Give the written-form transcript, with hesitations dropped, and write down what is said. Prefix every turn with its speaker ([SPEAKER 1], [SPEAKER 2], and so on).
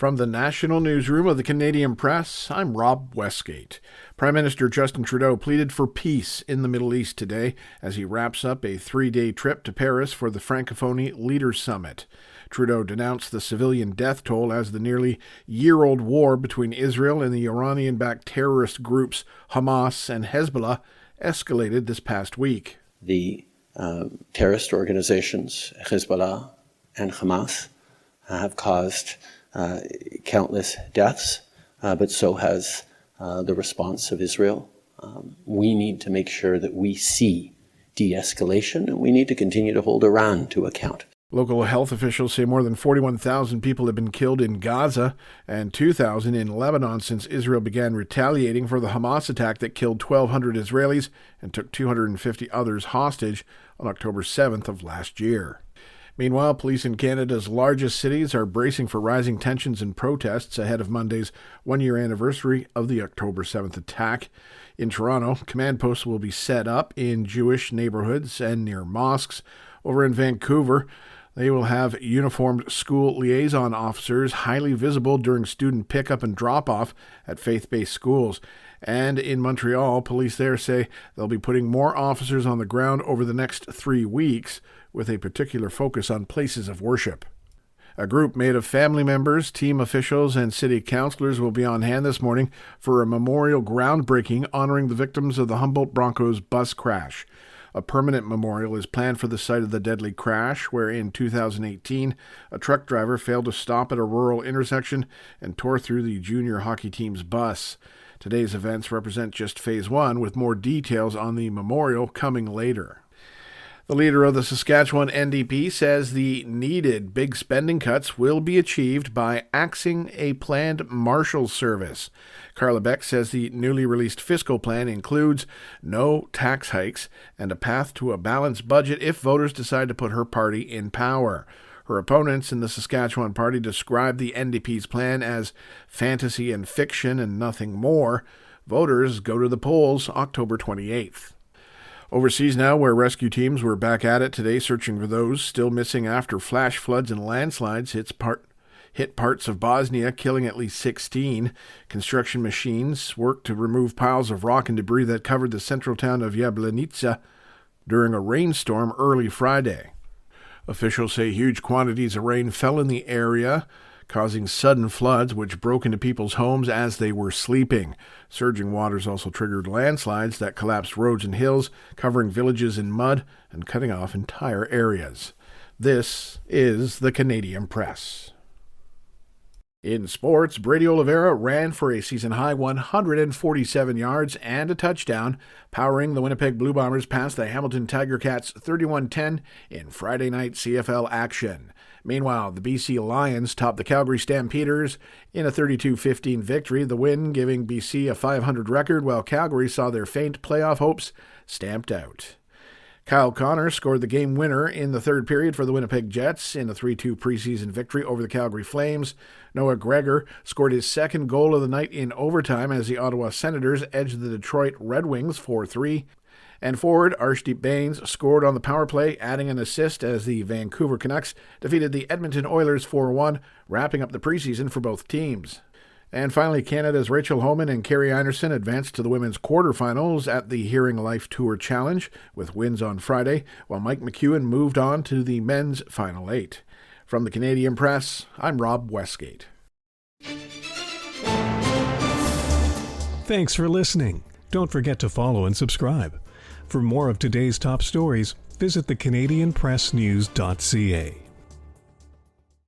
[SPEAKER 1] From the National Newsroom of the Canadian Press, I'm Rob Westgate. Prime Minister Justin Trudeau pleaded for peace in the Middle East today as he wraps up a 3-day trip to Paris for the Francophonie Leaders Summit. Trudeau denounced the civilian death toll as the nearly year-old war between Israel and the Iranian-backed terrorist groups Hamas and Hezbollah escalated this past week.
[SPEAKER 2] The terrorist organizations Hezbollah and Hamas have caused countless deaths, but so has the response of Israel. We need to make sure that we see de-escalation, and we need to continue to hold Iran to account.
[SPEAKER 1] Local health officials say more than 41,000 people have been killed in Gaza and 2,000 in Lebanon since Israel began retaliating for the Hamas attack that killed 1,200 Israelis and took 250 others hostage on October 7th of last year. Meanwhile, police in Canada's largest cities are bracing for rising tensions and protests ahead of Monday's one-year anniversary of the October 7th attack. In Toronto, command posts will be set up in Jewish neighborhoods and near mosques. Over in Vancouver, they will have uniformed school liaison officers highly visible during student pickup and drop-off at faith-based schools. And in Montreal, police there say they'll be putting more officers on the ground over the next 3 weeks, with a particular focus on places of worship. A group made of family members, team officials, and city councilors will be on hand this morning for a memorial groundbreaking honoring the victims of the Humboldt Broncos bus crash. A permanent memorial is planned for the site of the deadly crash, where in 2018, a truck driver failed to stop at a rural intersection and tore through the junior hockey team's bus. Today's events represent just Phase 1, with more details on the memorial coming later. The leader of the Saskatchewan NDP says the needed big spending cuts will be achieved by axing a planned marshal service. Carla Beck says the newly released fiscal plan includes no tax hikes and a path to a balanced budget if voters decide to put her party in power. Her opponents in the Saskatchewan Party described the NDP's plan as fantasy and fiction and nothing more. Voters go to the polls October 28th. Overseas now, where rescue teams were back at it today searching for those still missing after flash floods and landslides hit parts of Bosnia, killing at least 16. Construction machines worked to remove piles of rock and debris that covered the central town of Jablanica during a rainstorm early Friday. Officials say huge quantities of rain fell in the area, causing sudden floods which broke into people's homes as they were sleeping. Surging waters also triggered landslides that collapsed roads and hills, covering villages in mud and cutting off entire areas. This is the Canadian Press. In sports, Brady Oliveira ran for a season-high 147 yards and a touchdown, powering the Winnipeg Blue Bombers past the Hamilton Tiger Cats 31-10 in Friday night CFL action. Meanwhile, the BC Lions topped the Calgary Stampeders in a 32-15 victory, the win giving BC a .500 record, while Calgary saw their faint playoff hopes stamped out. Kyle Connor scored the game winner in the third period for the Winnipeg Jets in a 3-2 preseason victory over the Calgary Flames. Noah Gregor scored his second goal of the night in overtime as the Ottawa Senators edged the Detroit Red Wings 4-3. And forward Arshdeep Bains scored on the power play, adding an assist as the Vancouver Canucks defeated the Edmonton Oilers 4-1, wrapping up the preseason for both teams. And finally, Canada's Rachel Homan and Carrie Anderson advanced to the women's quarterfinals at the Hearing Life Tour Challenge with wins on Friday, while Mike McEwen moved on to the men's Final 8. From the Canadian Press, I'm Rob Westgate.
[SPEAKER 3] Thanks for listening. Don't forget to follow and subscribe. For more of today's top stories, visit thecanadianpressnews.ca.